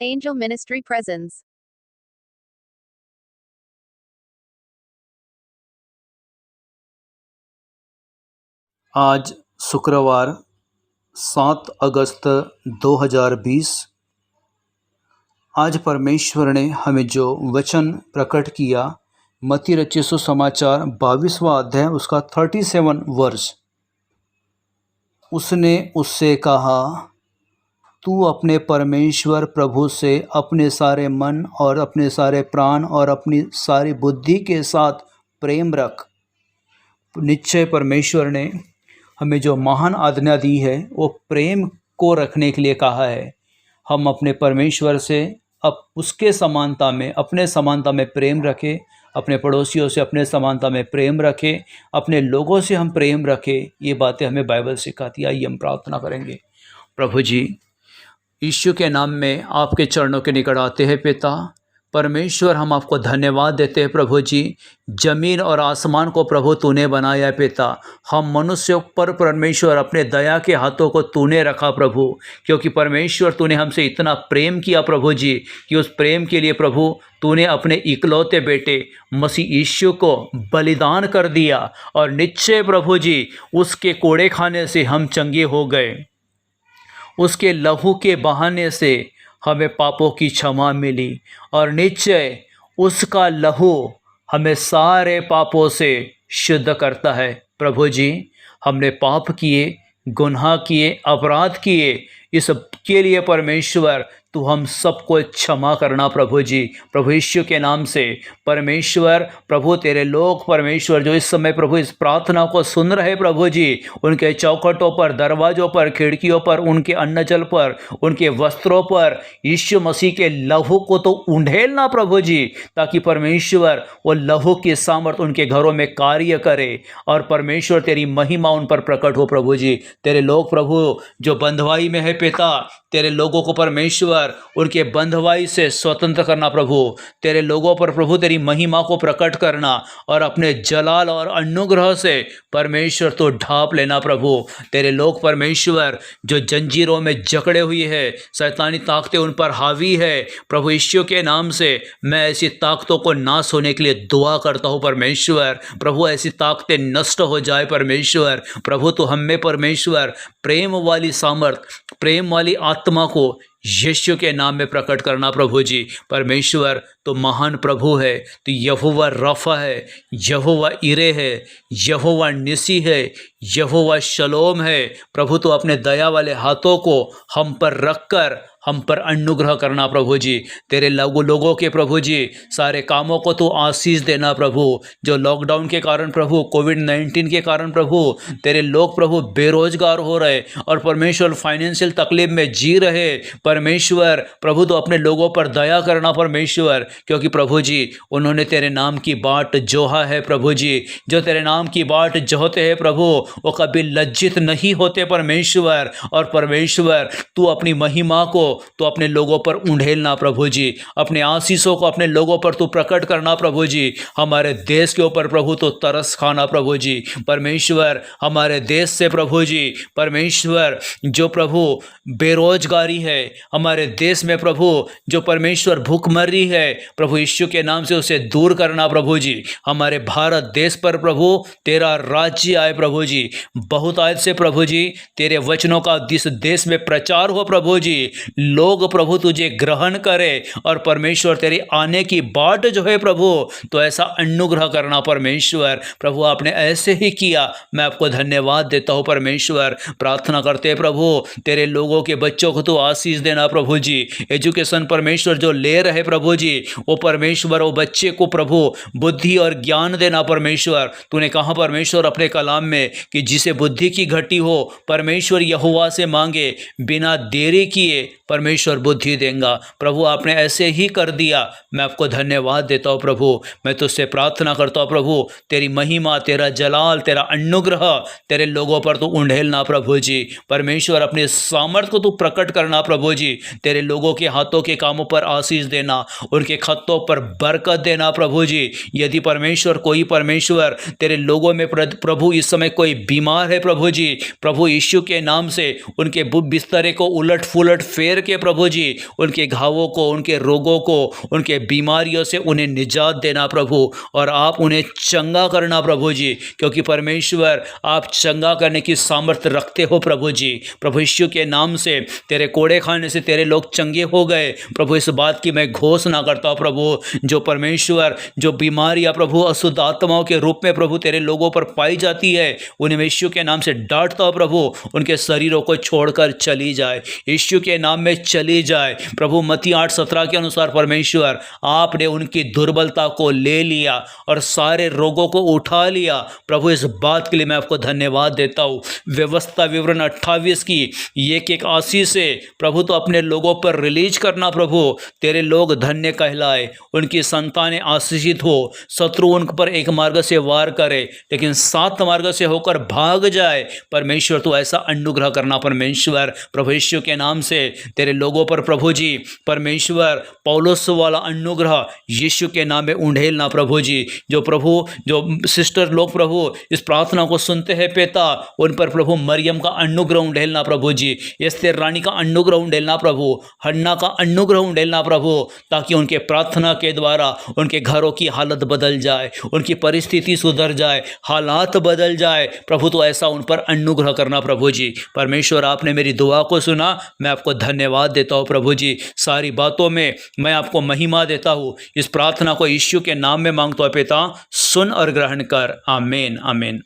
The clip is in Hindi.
Angel Ministry presents. आज शुक्रवार 7 अगस्त 2020। आज परमेश्वर ने हमें जो वचन प्रकट किया, मत्ती रचित सुसमाचार 22वां अध्याय उसका 37 वर्ष। उसने उससे कहा, तू अपने परमेश्वर प्रभु से अपने सारे मन और अपने सारे प्राण और अपनी सारी बुद्धि के साथ प्रेम रख। निश्चय परमेश्वर ने हमें जो महान आज्ञा दी है वो प्रेम को रखने के लिए कहा है। हम अपने परमेश्वर से अब उसके समानता में, अपने समानता में प्रेम रखें, अपने पड़ोसियों से अपने समानता में प्रेम रखें, अपने लोगों से हम प्रेम रखें। ये बातें हमें बाइबल सिखाती है। आइए हम प्रार्थना करेंगे। प्रभु जी, यीशु के नाम में आपके चरणों के निकट आते हैं। पिता परमेश्वर, हम आपको धन्यवाद देते हैं। प्रभु जी, जमीन और आसमान को प्रभु तूने बनाया है। पिता, हम मनुष्यों पर परमेश्वर अपने दया के हाथों को तूने रखा प्रभु, क्योंकि परमेश्वर तूने हमसे इतना प्रेम किया प्रभु जी, कि उस प्रेम के लिए प्रभु तूने अपने इकलौते बेटे मसीह यीशु को बलिदान कर दिया। और निश्चय प्रभु जी, उसके कोड़े खाने से हम चंगे हो गए। उसके लहू के बहाने से हमें पापों की क्षमा मिली, और निश्चय उसका लहू हमें सारे पापों से शुद्ध करता है। प्रभु जी, हमने पाप किए, गुनाह किए, अपराध किए, इस के लिए परमेश्वर तू हम सबको क्षमा करना प्रभु जी। प्रभु यीशु के नाम से परमेश्वर, प्रभु तेरे लोग परमेश्वर जो इस समय प्रभु इस प्रार्थना को सुन रहे प्रभु जी, उनके चौखटों पर, दरवाज़ों पर, खिड़कियों पर, उनके अन्नजल पर, उनके वस्त्रों पर यीशु मसीह के लहू को तो उंडेलना प्रभु जी, ताकि परमेश्वर वो लहू की सामर्थ उनके घरों में कार्य करे, और परमेश्वर तेरी महिमा उन पर प्रकट हो प्रभु जी। तेरे लोग प्रभु जो बंधुआई में है पिता, तेरे लोगों को परमेश्वर उनके बंधुआई से स्वतंत्र करना प्रभु। तेरे लोगों पर प्रभु तेरी महिमा को प्रकट करना, और अपने जलाल और अनुग्रह से परमेश्वर तो ढांप लेना प्रभु। तेरे लोग परमेश्वर जो जंजीरों में जकड़े हुई है, शैतानी ताकतें उन पर हावी है प्रभु, यीशु के नाम से मैं ऐसी ताकतों को नाश होने के लिए दुआ करता हूँ परमेश्वर। प्रभु ऐसी ताकतें नष्ट हो जाए परमेश्वर। प्रभु तो हम में परमेश्वर प्रेम वाली सामर्थ, प्रेम वाली आत्मा को यीशु के नाम में प्रकट करना प्रभु जी। परमेश्वर तो महान प्रभु है, तो यहोवा रफा है, यहोवा इरे है, यहोवा निसी है, यहोवा शलोम है। प्रभु तो अपने दया वाले हाथों को हम पर रखकर हम पर अनुग्रह करना प्रभु जी। तेरे लोगों के प्रभु जी सारे कामों को तो आशीष देना प्रभु। जो लॉकडाउन के कारण प्रभु, कोविड-19 के कारण प्रभु, तेरे लोग प्रभु बेरोजगार हो रहे और परमेश्वर फाइनेंशियल तकलीफ में जी रहे परमेश्वर, प्रभु तो अपने लोगों पर दया करना परमेश्वर, क्योंकि प्रभु जी उन्होंने तेरे नाम की बाट जोहा है प्रभु जी। जो तेरे नाम की बाट जोहते हैं प्रभु, वो कभी लज्जित नहीं होते परमेश्वर। और परमेश्वर तू अपनी महिमा को तो अपने लोगों पर उंडेलना प्रभु जी, अपने आशीषों को अपने लोगों पर तू प्रकट करना प्रभु जी। हमारे देश के ऊपर प्रभु तो तरस खाना प्रभु जी। परमेश्वर हमारे देश से प्रभु जी, परमेश्वर जो प्रभु बेरोजगारी है हमारे देश में प्रभु, जो परमेश्वर भूखमरी है प्रभु, यीशु के नाम से उसे दूर करना प्रभु जी। हमारे भारत देश पर प्रभु तेरा राज्य आए प्रभु जी। बहुत आयत से प्रभु जी तेरे वचनों का इस देश में प्रचार हो प्रभु जी। लोग प्रभु तुझे ग्रहण करे, और परमेश्वर तेरी आने की बाट जो है प्रभु, तो ऐसा अनुग्रह करना परमेश्वर। प्रभु आपने ऐसे ही किया, मैं आपको धन्यवाद देता हूँ परमेश्वर। प्रार्थना करते हैं प्रभु तेरे लोगों के बच्चों को तो आशीष देना प्रभु जी। एजुकेशन परमेश्वर जो ले रहे प्रभु जी, वो परमेश्वर वो बच्चे को प्रभु बुद्धि और ज्ञान देना परमेश्वर। तूने कहा परमेश्वर अपने कलाम में कि जिसे बुद्धि की घटी हो परमेश्वर यहोवा से मांगे, बिना देरी किए परमेश्वर बुद्धि देगा। प्रभु आपने ऐसे ही कर दिया, मैं आपको धन्यवाद देता हूँ प्रभु। मैं तुझसे प्रार्थना करता हूँ प्रभु तेरी महिमा, तेरा जलाल, तेरा अनुग्रह तेरे लोगों पर तू उंडेलना प्रभु जी। परमेश्वर अपने सामर्थ को तू प्रकट करना प्रभु जी। तेरे लोगों के हाथों के कामों पर आशीष देना, उनके खतों पर बरकत देना प्रभु जी। यदि परमेश्वर कोई परमेश्वर तेरे लोगों में प्रभु इस समय कोई बीमार है प्रभु जी, प्रभु यीशु के नाम से उनके बिस्तरे को उलट फुलट फेर करके प्रभु जी उनके घावों को, उनके रोगों को, उनके बीमारियों से उन्हें निजात देना प्रभु, और आप उन्हें चंगा करना प्रभु जी, क्योंकि परमेश्वर आप चंगा करने की सामर्थ्य रखते हो प्रभु जी। प्रभु यीशु के नाम से तेरे कोड़े खाने से तेरे लोग चंगे हो गए प्रभु, इस बात की मैं घोषणा करता हूँ प्रभु। जो परमेश्वर जो बीमारियाँ प्रभु अशुद्ध आत्माओं के रूप में प्रभु तेरे लोगों पर पाई जाती है, उन्हें यीशु के नाम से डांटता हूँ प्रभु, उनके शरीरों को छोड़कर चली जाए, यीशु के नाम में चली जाए प्रभु। मत्ती 8:17 के अनुसार परमेश्वर आपने उनकी दुर्बलता को ले लिया और सारे रोगों को उठा लिया प्रभु। इस बात के लिए मैं आपको धन्यवाद देता हूँ। व्यवस्था विवरण 28 की एक एक आशीष से प्रभु तो अपने लोगों पर रिलीज करना प्रभु। तेरे लोग धन्य कहलाए, उनकी संतानें आशीषित हो, शत्रु उन पर एक मार्ग से वार करे लेकिन 7 मार्ग से होकर भाग जाए। परमेश्वर तो ऐसा अनुग्रह करना परमेश्वर, प्रभु यीशु के नाम से तेरे लोगों पर प्रभु जी परमेश्वर पौलुस वाला अनुग्रह यीशु के नाम में उंडेलना प्रभु जी। जो प्रभु जो सिस्टर लोग प्रभु इस प्रार्थना को सुनते हैं पिता, उन पर प्रभु मरियम का अनुग्रह उंडेलना प्रभु जी, एस्तेर रानी का अनुग्रह उंडेलना प्रभु, हन्ना का अनुग्रह उंडेलना प्रभु, ताकि उनके प्रार्थना के द्वारा उनके घरों की हालत बदल जाए, उनकी परिस्थिति सुधर जाए, हालात बदल जाए प्रभु। तो ऐसा उन पर अनुग्रह करना प्रभु जी। परमेश्वर आपने मेरी दुआ को सुना, मैं आपको धन्यवाद देता हूँ प्रभु जी। सारी बातों में मैं आपको महिमा देता हूँ। इस प्रार्थना को यीशु के नाम में मांगता हूँ पिता, सुन और ग्रहण कर। आमीन आमीन।